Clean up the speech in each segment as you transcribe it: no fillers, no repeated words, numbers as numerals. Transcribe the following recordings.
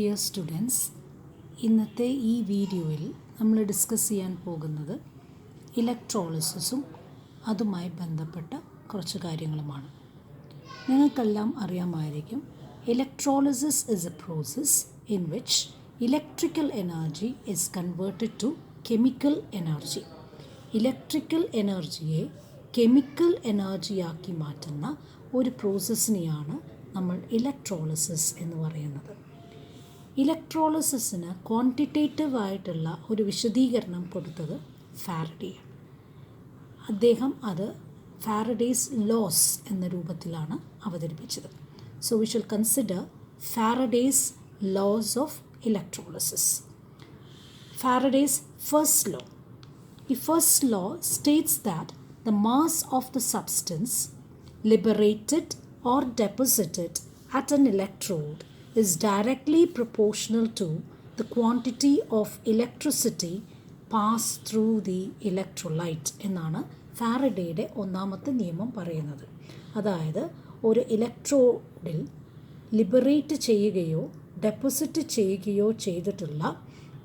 Dear students, ഇന്നത്തെ ഈ വീഡിയോയിൽ നമ്മൾ ഡിസ്കസ് ചെയ്യാൻ പോകുന്നത് ഇലക്ട്രോളിസിസും അതുമായി ബന്ധപ്പെട്ട കുറച്ച് കാര്യങ്ങളുമാണ്. നിങ്ങൾക്കെല്ലാം അറിയാമായിരിക്കും, electrolysis is a process in which electrical energy is converted to chemical energy. Electrical എനർജിയെ കെമിക്കൽ എനർജിയാക്കി മാറ്റുന്ന ഒരു പ്രോസസ്സിനെയാണ് നമ്മൾ ഇലക്ട്രോളിസിസ് എന്ന് പറയുന്നത്. ഇലക്ട്രോളിസിസിന് ക്വാണ്ടിറ്റേറ്റീവ് ആയിട്ടുള്ള ഒരു വിശദീകരണം കൊടുത്തത് ഫാരഡേയാണ്. അദ്ദേഹം അത് ഫാരഡേസ് ലോസ് എന്ന രൂപത്തിലാണ് അവതരിപ്പിച്ചത്. So we shall consider Faraday's laws of electrolysis. Faraday's first law. The first law states that the mass of the substance liberated or deposited at an electrode is directly proportional to the quantity of electricity passed through the electrolyte എന്നാണ് ഫാരഡേയുടെ ഒന്നാമത്തെ നിയമം പറയുന്നത്. അതായത് ഒരു ഇലക്ട്രോഡിൽ liberate ചെയ്യുകയോ deposit ചെയ്യുകയോ ചെയ്തിട്ടുള്ള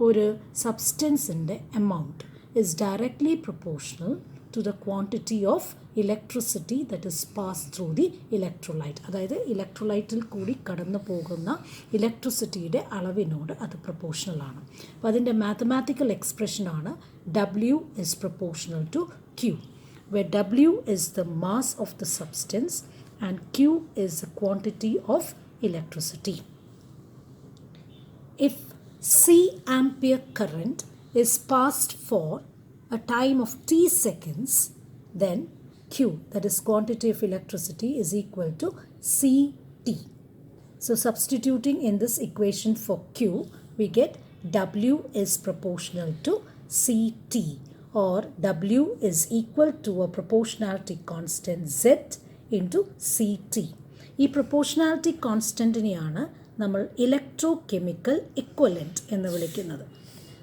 ഒരു സബ്സ്റ്റൻസിൻ്റെ amount is directly proportional to the quantity of electricity that is passed through the electrolyte. അതായത് ഇലക്ട്രോലൈറ്റിൽ കൂടി കടന്നു പോകുന്ന ഇലക്ട്രിസിറ്റിയുടെ അളവിനോട് അത് പ്രൊപ്പോർഷണൽ ആണ്. അപ്പോൾ അതിൻ്റെ mathematical എക്സ്പ്രഷനാണ് W is proportional to Q, where W is the mass of the substance and Q is the quantity of electricity. If C ampere current is passed for a time of t seconds, then Q, that is quantity of electricity, is equal to Ct. So substituting in this equation for Q, we get W is proportional to Ct, or W is equal to a proportionality constant Z into Ct. ഈ proportionality കോൺസ്റ്റൻറ്റിനെയാണ് നമ്മൾ electrochemical equivalent എന്ന് വിളിക്കുന്നത്.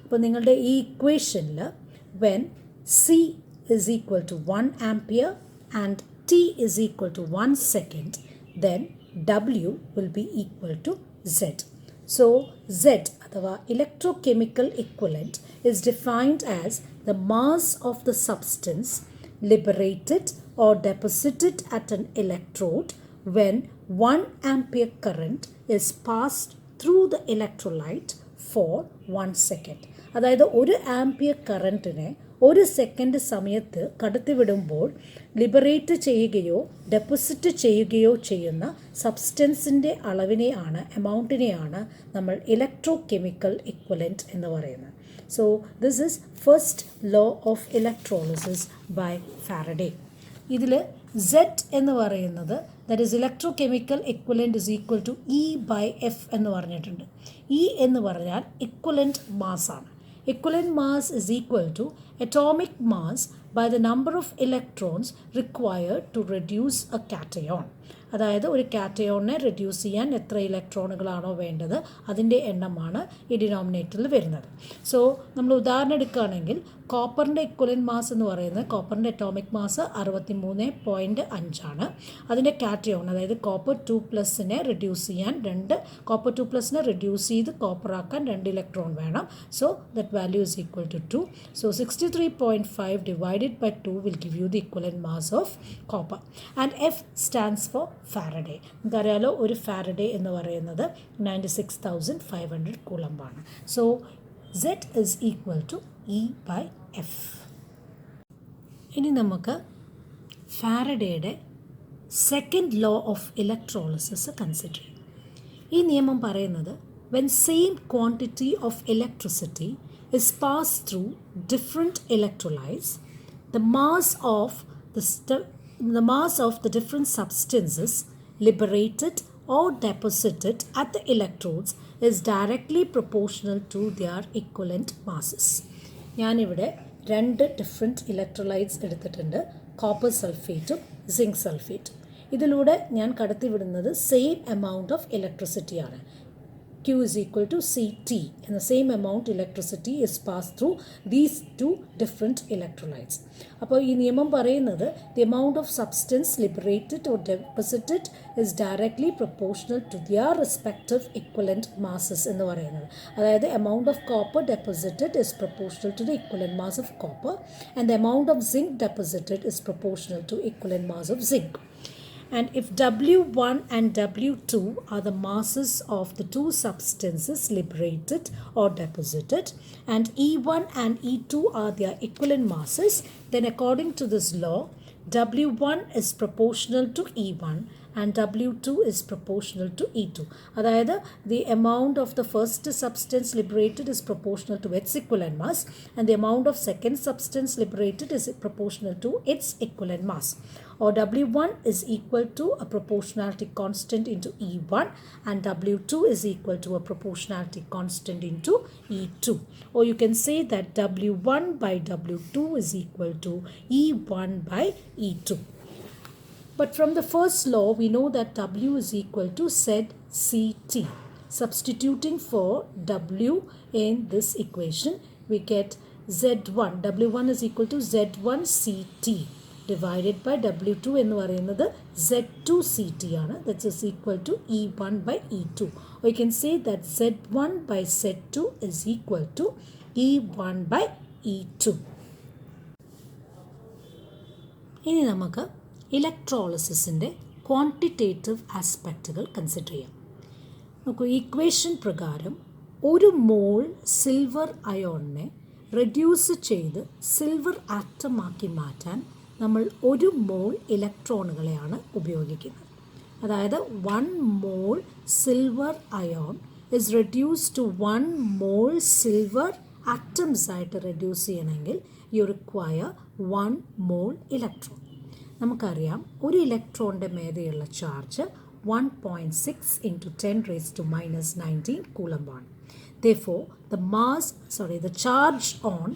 അപ്പോൾ നിങ്ങളുടെ ഈ ഇക്വേഷനിൽ when C is equal to 1 ampere and T is equal to 1 second, then W will be equal to Z. So Z, अथवा electrochemical equivalent, is defined as the mass of the substance liberated or deposited at an electrode when 1 ampere current is passed through the electrolyte for 1 second. അതായത് ഒരു ampere കറൻറ്റിനെ ഒരു second സമയത്ത് കടത്തിവിടുമ്പോൾ liberate ചെയ്യുകയോ deposit ചെയ്യുകയോ ചെയ്യുന്ന സബ്സ്റ്റൻസിൻ്റെ അളവിനെയാണ്, എമൗണ്ടിനെയാണ് നമ്മൾ electrochemical equivalent എന്ന് പറയുന്നത്. So this is first law of electrolysis by Faraday. ഇതിൽ Z എന്ന് പറയുന്നത്, that is electrochemical equivalent is equal to E/F എന്ന് പറഞ്ഞിട്ടുണ്ട്. E എന്ന് പറഞ്ഞാൽ ഇക്വലൻറ്റ് മാസ് ആണ്. Equivalent mass is equal to atomic mass by the number of electrons required to reduce a cation. അതായത് ഒരു കാറ്റയോണിനെ റെഡ്യൂസ് ചെയ്യാൻ എത്ര ഇലക്ട്രോണുകളാണോ വേണ്ടത് അതിൻ്റെ എണ്ണമാണ് ഈ ഡിനോമിനേറ്ററിൽ വരുന്നത്. സോ നമ്മൾ ഉദാഹരണം എടുക്കുകയാണെങ്കിൽ കോപ്പറിൻ്റെ ഇക്വലൻറ്റ് മാസ് എന്ന് പറയുന്നത്, കോപ്പറിൻ്റെ അറ്റോമിക് മാസ് 63.5 ആണ്. അതിൻ്റെ കാറ്റയോൺ, അതായത് കോപ്പർ 2+ റെഡ്യൂസ് ചെയ്യാൻ കോപ്പർ 2+ റെഡ്യൂസ് ചെയ്ത് കോപ്പറാക്കാൻ 2 ഇലക്ട്രോൺ വേണം. So that value is equal to 2. So 63.5 divided by 2 will give you the equivalent mass of copper. And F stands for Faraday. നമുക്കറിയാലോ ഒരു ഫാരഡേ എന്ന് പറയുന്നത് 96,500 കൂളംബാണ്. So Z is equal to E/F. ഇനി നമുക്ക് ഫാരഡേയുടെ second law of electrolysis consider ചെയ്യാം. ഈ നിയമം പറയുന്നത്, when same quantity of electricity is passed through different electrolytes, the mass of the different substances liberated or deposited at the electrodes is directly proportional to their equivalent masses. ഞാനിവിടെ 2 different electrolytes എടുത്തിട്ടുണ്ട്, copper സൾഫേറ്റും zinc സൾഫേറ്റും. ഇതിലൂടെ ഞാൻ കടത്തിവിടുന്നത് same amount of ഇലക്ട്രിസിറ്റിയാണ്. Q is equal to Ct, and the same amount electricity is passed through these two different electrolytes. അപ്പോൾ ഈ നിയമം പറയുന്നത് the amount of substance liberated or deposited is directly proportional to their respective equivalent masses എന്ന് പറയുന്നത്. അതായത് amount of copper deposited is proportional to the equivalent mass of copper, and the amount of zinc deposited is proportional to equivalent mass of zinc. And if W1 and W2 are the masses of the two substances liberated or deposited, and E1 and E2 are their equivalent masses, then according to this law, W1 is proportional to E1 and W2 is proportional to E2. അതായത് the amount of the first substance liberated is proportional to its equivalent mass, and the amount of second substance liberated is proportional to its equivalent mass. Or W1 is equal to a proportionality constant into E1, and W2 is equal to a proportionality constant into E2. Or you can say that W1 by W2 is equal to E1 by E2. But from the first law, we know that W is equal to ZCT. Substituting for W in this equation, we get Z1. W1 is equal to Z1CT divided by W2 എന്ന് പറയുന്നത് Z2CT ആണ്. That is equal to E1 by E2. Or you can say that Z1 by Z2 is equal to E1 by E2. ഇനി നമുക്ക് ഇലക്ട്രോളിസിസിൻ്റെ quantitative ആസ്പെക്റ്റുകൾ consider ചെയ്യാം. നോക്കൂ, equation പ്രകാരം ഒരു mole silver അയോണിനെ റെഡ്യൂസ് ചെയ്ത് സിൽവർ ആറ്റമാക്കി മാറ്റാൻ നമ്മൾ ഒരു മോൾ ഇലക്ട്രോണുകളെയാണ് ഉപയോഗിക്കുന്നത്. അതായത് 1 mole silver ion is reduce to 1 mole silver atoms ആയിട്ട് റെഡ്യൂസ് ചെയ്യണമെങ്കിൽ യു റിക്വയർ 1 മോൾ ഇലക്ട്രോൺ. നമുക്കറിയാം ഒരു ഇലക്ട്രോണിൻ്റെ മേലെയുള്ള charge 1.6 into 10 raised to minus 19 coulomb ആണ്. Therefore, the charge on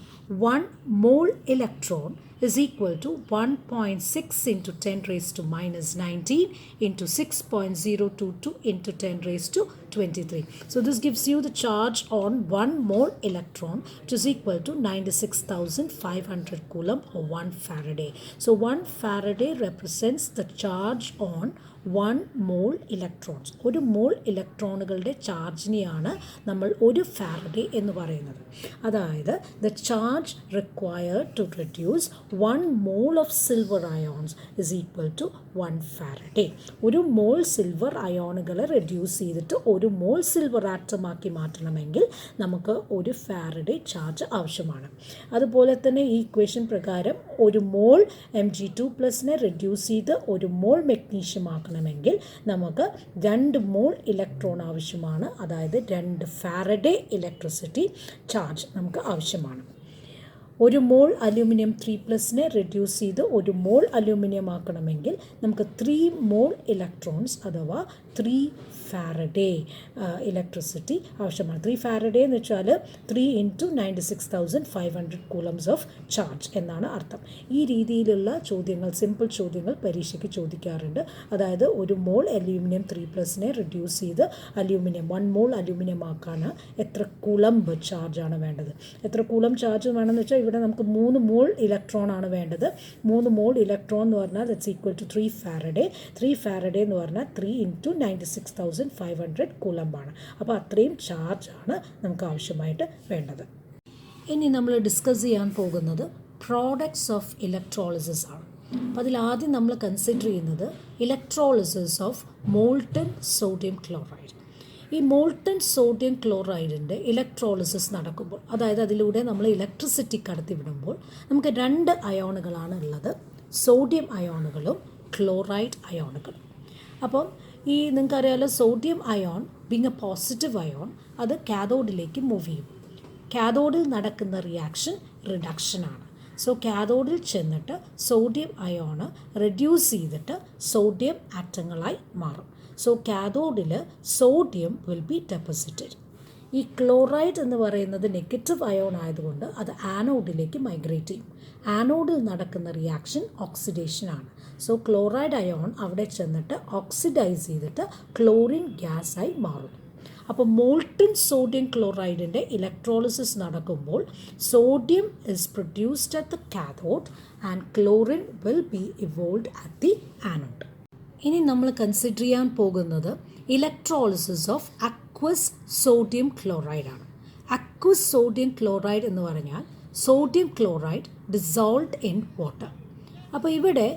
1 mole electron is equal to 1.6 into 10 raised to minus 19 into 6.022 into 10 raised to 23. So this gives you the charge on 1 mole electron, which is equal to 96,500 coulomb or 1 Faraday. So 1 Faraday represents the charge on 1 mole electrons. ഒരു മോൾ ഇലക്ട്രോണുകളുടെ ചാർജിനെയാണ് നമ്മൾ ഒരു Faraday എന്ന് പറയുന്നത്. അതായത് the charge required to reduce 1 mole of silver ions is equal to 1 Faraday. ഒരു mole silver അയോണുകളെ reduce ചെയ്തിട്ട് ഒരു മോൾ സിൽവർ ആറ്റമാക്കി മാറ്റണമെങ്കിൽ നമുക്ക് ഒരു ഫാരഡേ ചാർജ് ആവശ്യമാണ്. അതുപോലെ തന്നെ ഈ ഇക്വേഷൻ പ്രകാരം ഒരു മോൾ Mg2+ റെഡ്യൂസ് ചെയ്ത് ഒരു മോൾ മെഗ്നീഷ്യം ആക്കണമെങ്കിൽ നമുക്ക് 2 മോൾ ഇലക്ട്രോൺ ആവശ്യമാണ്. അതായത് 2 ഫാരഡേ ഇലക്ട്രിസിറ്റി ചാർജ് നമുക്ക് ആവശ്യമാണ്. ഒരു മോൾ അലൂമിനിയം 3+ റെഡ്യൂസ് ചെയ്ത് ഒരു മോൾ അലൂമിനിയം ആക്കണമെങ്കിൽ നമുക്ക് 3 മോൾ ഇലക്ട്രോൺസ് അഥവാ 3 ഫാരഡേ ഇലക്ട്രിസിറ്റി ആവശ്യമാണ്. 3 ഫാരഡേ എന്ന് വെച്ചാൽ 3 into 96,500 coulombs ഓഫ് ചാർജ് എന്നാണ് അർത്ഥം. ഈ രീതിയിലുള്ള ചോദ്യങ്ങൾ, സിമ്പിൾ ചോദ്യങ്ങൾ പരീക്ഷയ്ക്ക് ചോദിക്കാറുണ്ട്. അതായത് ഒരു മോൾ അലൂമിനിയം 3+നെ റെഡ്യൂസ് ചെയ്ത് അലൂമിനിയം 1 മോൾ അലൂമിനിയം ആക്കാൻ എത്ര കൂളംബ് ചാർജാണ് വേണ്ടത്. എത്ര കൂളം ചാർജ് വേണമെന്ന് വെച്ചാൽ ഇവിടെ നമുക്ക് 3 മോൾ ഇലക്ട്രോൺ ആണ് വേണ്ടത്. 3 മോൾ ഇലക്ട്രോൺ എന്ന് പറഞ്ഞാൽ that's equal to 3 Faraday. 3 Faraday എന്ന് പറഞ്ഞാൽ 3 into 96,500 കൂളംബാണ്. അപ്പോൾ അത്രയും ചാർജാണ് നമുക്ക് ആവശ്യമായിട്ട് വേണ്ടത്. ഇനി നമ്മൾ ഡിസ്കസ് ചെയ്യാൻ പോകുന്നത് പ്രോഡക്ട്സ് ഓഫ് ഇലക്ട്രോളിസിസ് ആണ്. അപ്പോൾ അതിലാദ്യം നമ്മൾ കൺസിഡർ ചെയ്യുന്നത് electrolysis of molten sodium chloride. ഈ മോൾട്ടൺ സോഡിയം ക്ലോറൈഡിൻ്റെ ഇലക്ട്രോളിസിസ് നടക്കുമ്പോൾ, അതായത് അതിലൂടെ നമ്മൾ ഇലക്ട്രിസിറ്റി കടത്തിവിടുമ്പോൾ നമുക്ക് 2 അയോണുകളാണ് ഉള്ളത്, സോഡിയം അയോണുകളും ക്ലോറൈഡ് അയോണുകളും. അപ്പം ഈ നിങ്ങൾക്കറിയാമല്ലോ, sodium ion being A positive ion അത് കാഥോഡിലേക്ക് മൂവ് ചെയ്യും. കാഥോഡിൽ നടക്കുന്ന റിയാക്ഷൻ റിഡക്ഷനാണ്. സോ കാഥോഡിൽ ചെന്നിട്ട് സോഡിയം അയോണ് റെഡ്യൂസ് ചെയ്തിട്ട് സോഡിയം ആറ്റങ്ങളായി മാറും. സോ കാഥോഡിൽ സോഡിയം വിൽ ബി ഡെപ്പോസിറ്റഡ്. ഈ ക്ലോറൈഡ് എന്ന് പറയുന്നത് നെഗറ്റീവ് അയോൺ ആയതുകൊണ്ട് അത് ആനോഡിലേക്ക് മൈഗ്രേറ്റ് ചെയ്യും. ആനോഡിൽ നടക്കുന്ന റിയാക്ഷൻ ഓക്സിഡേഷനാണ്. സോ ക്ലോറൈഡ് അയോൺ അവിടെ ചെന്നിട്ട് ഓക്സിഡൈസ് ചെയ്തിട്ട് ക്ലോറിൻ ഗ്യാസായി മാറും. അപ്പോൾ മോൾട്ടൺ സോഡിയം ക്ലോറൈഡിൻ്റെ ഇലക്ട്രോളിസിസ് നടക്കുമ്പോൾ sodium is produced at the cathode and chlorine will be evolve at the anode. ഇനി നമ്മൾ കൺസിഡർ ചെയ്യാൻ പോകുന്നത് electrolysis of aqueous sodium chloride ആണ്. അക്വസ് സോഡിയം ക്ലോറൈഡ് എന്ന് പറഞ്ഞാൽ sodium chloride dissolved in water. അപ്പോൾ ഇവിടെ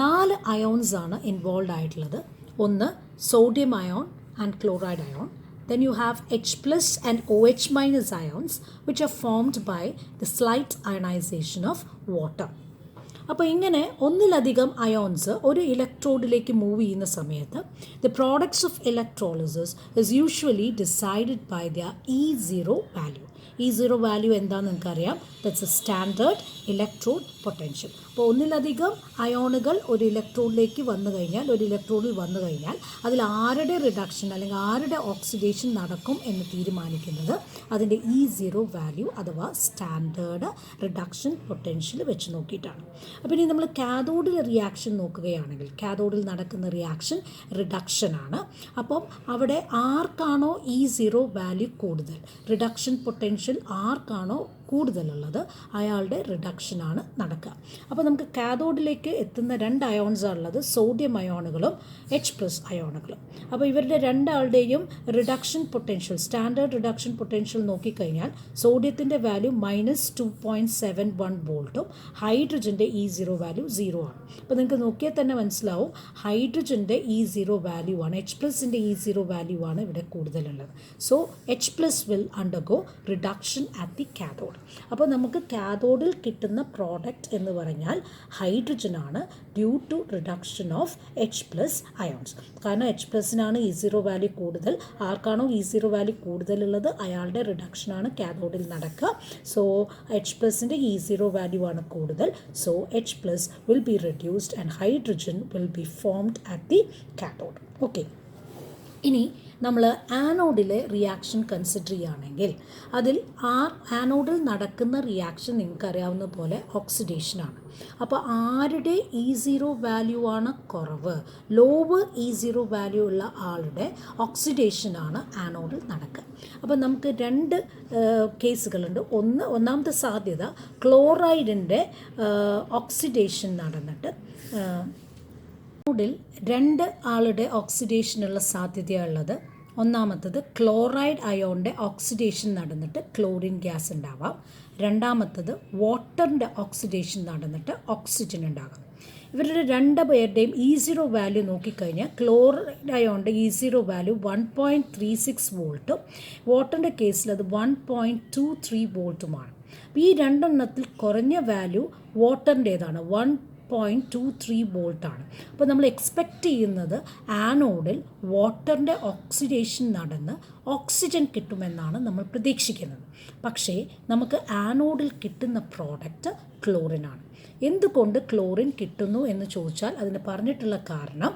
4 അയോൺസ് ആണ് ഇൻവോൾവ് ആയിട്ടുള്ളത്. ഒന്ന് sodium ion and chloride ion. Then you have H plus and OH minus ions which are formed by the slight ionization of water. അപ്പോൾ ഇങ്ങനെ ഒന്നിലധികം അയോൺസ് ഒരു ഇലക്ട്രോഡിലേക്ക് move ചെയ്യുന്ന സമയത്ത് the products of electrolysis is usually decided by the E0 value. E0 value എന്താണെന്ന് നിങ്ങൾക്കറിയാം. That's a standard electrode potential. അപ്പോൾ ഒന്നിലധികം അയോണുകൾ ഒരു ഇലക്ട്രോഡിലേക്ക് വന്നു കഴിഞ്ഞാൽ, ഒരു ഇലക്ട്രോഡിൽ വന്നു കഴിഞ്ഞാൽ അതിൽ ആരുടെ റിഡക്ഷൻ അല്ലെങ്കിൽ ആരുടെ ഓക്സിഡേഷൻ നടക്കും എന്ന് തീരുമാനിക്കുന്നത് അതിൻ്റെ E0 വാല്യൂ അഥവാ സ്റ്റാൻഡേർഡ് റിഡക്ഷൻ പൊട്ടൻഷ്യൽ വെച്ച് നോക്കിയിട്ടാണ്. അപ്പോൾ ഇനി നമ്മൾ കാഥോഡിൽ റിയാക്ഷൻ നോക്കുകയാണെങ്കിൽ കാഥോഡിൽ നടക്കുന്ന റിയാക്ഷൻ റിഡക്ഷനാണ്. അപ്പം അവിടെ ആർക്കാണോ E0 വാല്യൂ കൂടുതൽ, റിഡക്ഷൻ പൊട്ടൻഷ്യൽ ആർക്കാണോ കൂടുതലുള്ളത് അയാളുടെ റിഡക്ഷനാണ് നടക്കുക. അപ്പോൾ നമുക്ക് കാഥോഡിലേക്ക് എത്തുന്ന 2 അയോൺസാണ് ഉള്ളത്, സോഡിയം അയോണുകളും H+ അയോണുകളും. അപ്പോൾ ഇവരുടെ രണ്ടാളുടെയും reduction potential, standard reduction potential നോക്കിക്കഴിഞ്ഞാൽ സോഡിയത്തിൻ്റെ വാല്യൂ -2.71 വോൾട്ടും ഹൈഡ്രജൻ്റെ E0 വാല്യൂ 0 ആണ്. അപ്പോൾ നിങ്ങൾക്ക് നോക്കിയാൽ തന്നെ മനസ്സിലാവും ഹൈഡ്രജൻ്റെ E0 വാല്യൂ ആണ്, H+ൻ്റെ E0 വാല്യൂ ആണ് ഇവിടെ കൂടുതലുള്ളത്. So H+ will undergo reduction at the cathode. അപ്പോൾ നമുക്ക് കാഥോഡിൽ കിട്ടുന്ന പ്രോഡക്റ്റ് എന്ന് പറഞ്ഞാൽ ഹൈഡ്രജനാണ് due to reduction of H+ ions. കാരണം H+നാണ് E0 വാല്യൂ കൂടുതൽ. ആർക്കാണോ E0 വാല്യൂ കൂടുതലുള്ളത് അയാളുടെ റിഡക്ഷനാണ് കാഥോഡിൽ നടക്കുക. സോ H+ൻ്റെ E0 വാല്യൂ ആണ് കൂടുതൽ. So H+ will be reduced and hydrogen will be formed at the cathode. Okay, ഇനി നമ്മൾ ആനോഡിലെ റിയാക്ഷൻ കൺസിഡർ ചെയ്യുകയാണെങ്കിൽ അതിൽ ആനോഡിൽ നടക്കുന്ന റിയാക്ഷൻ നിങ്ങൾക്കറിയാവുന്ന പോലെ ഓക്സിഡേഷനാണ്. അപ്പോൾ ആരുടെ E0 വാല്യൂ ആണ് കുറവ്, ലോവർ E0 വാല്യൂ ഉള്ള ആളുടെ ഓക്സിഡേഷനാണ് ആനോഡിൽ നടക്കുക. അപ്പോൾ നമുക്ക് 2 കേസുകളുണ്ട്. ഒന്നാമത്തെ സാധ്യത ക്ലോറൈഡിൻ്റെ ഓക്സിഡേഷൻ നടന്നിട്ട് ആനോഡിൽ 2 ആളുടെ ഓക്സിഡേഷനുള്ള സാധ്യതയുള്ളത്. ഒന്നാമത്തത് ക്ലോറൈഡ് അയോണിൻ്റെ ഓക്സിഡേഷൻ നടന്നിട്ട് ക്ലോറിൻ ഗ്യാസ് ഉണ്ടാവാം. രണ്ടാമത്തത് വാട്ടറിൻ്റെ ഓക്സിഡേഷൻ നടന്നിട്ട് ഓക്സിജൻ ഉണ്ടാകാം. ഇവരുടെ 2 പേരുടെയും E0 വാല്യൂ നോക്കിക്കഴിഞ്ഞാൽ ക്ലോറൈഡ് അയോണിൻ്റെ E0 വാല്യൂ 1.36 വോൾട്ടും വാട്ടറിൻ്റെ കേസിൽ അത് 1.23 വോൾട്ടുമാണ്. ഈ 2 എണ്ണത്തിൽ കുറഞ്ഞ വാല്യൂ വാട്ടറിൻ്റേതാണ്, 1.23 വോൾട്ടാണ്. അപ്പോൾ നമ്മൾ എക്സ്പെക്റ്റ് ചെയ്യുന്നത് ആനോഡിൽ വാട്ടറിൻ്റെ ഓക്സിഡേഷൻ നടന്ന് ഓക്സിജൻ കിട്ടുമെന്നാണ് നമ്മൾ പ്രതീക്ഷിക്കുന്നത്. പക്ഷേ നമുക്ക് ആനോഡിൽ കിട്ടുന്ന പ്രോഡക്റ്റ് ക്ലോറിനാണ്. എന്തുകൊണ്ട് ക്ലോറിൻ കിട്ടുന്നു എന്ന് ചോദിച്ചാൽ അതിന് പറഞ്ഞിട്ടുള്ള കാരണം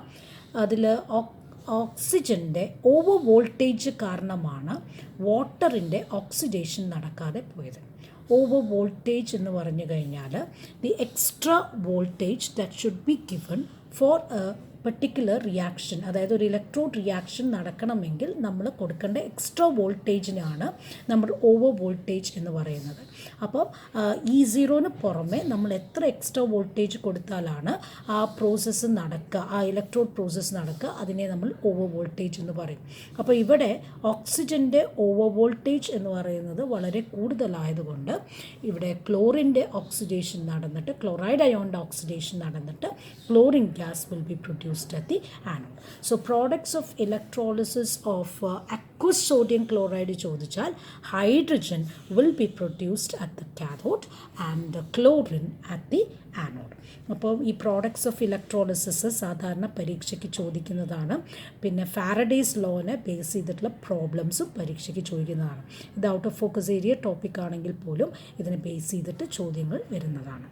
അതിൽ ഓക്സിജൻ്റെ ഓവർ വോൾട്ടേജ് കാരണമാണ് വാട്ടറിൻ്റെ ഓക്സിഡേഷൻ നടക്കാതെ പോയത്. ഓവർ വോൾട്ടേജ് എന്ന് പറഞ്ഞു കഴിഞ്ഞാൽ the extra voltage that should be given for A particular reaction, അതായത് ഒരു ഇലക്ട്രോഡ് റിയാക്ഷൻ നടക്കണമെങ്കിൽ നമ്മൾ കൊടുക്കേണ്ട എക്സ്ട്രാ വോൾട്ടേജിനാണ് നമ്മൾ ഓവർ വോൾട്ടേജ് എന്ന് പറയുന്നത്. അപ്പോൾ E0 പുറമെ നമ്മൾ എത്ര എക്സ്ട്രാ വോൾട്ടേജ് കൊടുത്താലാണ് ആ പ്രോസസ്സ് നടക്കുക, ആ ഇലക്ട്രോഡ് പ്രോസസ്സ് നടക്കുക, അതിനെ നമ്മൾ ഓവർ വോൾട്ടേജ് എന്ന് പറയും. അപ്പോൾ ഇവിടെ ഓക്സിജൻ്റെ ഓവർ വോൾട്ടേജ് എന്ന് പറയുന്നത് വളരെ കൂടുതലായതുകൊണ്ട് ഇവിടെ ക്ലോറിൻ്റെ ഓക്സിഡേഷൻ നടന്നിട്ട്, ക്ലോറൈഡ് അയോണിൻ്റെ ഓക്സിഡേഷൻ നടന്നിട്ട് chlorine gas will be produced at the anode. So products of electrolysis of aqueous sodium chloride ചോദിച്ചാൽ hydrogen will be produced at the cathode and chlorine at the anode. അപ്പോൾ ഈ products of electrolysis സാധാരണ പരീക്ഷയ്ക്ക് ചോദിക്കുന്നതാണ്. പിന്നെ Faraday's ലോനെ base ചെയ്തിട്ടുള്ള പ്രോബ്ലംസും പരീക്ഷയ്ക്ക് ചോദിക്കുന്നതാണ്. ഇത് out of focus area topic ആണെങ്കിൽ പോലും ഇതിനെ ബേസ് ചെയ്തിട്ട് ചോദ്യങ്ങൾ വരുന്നതാണ്.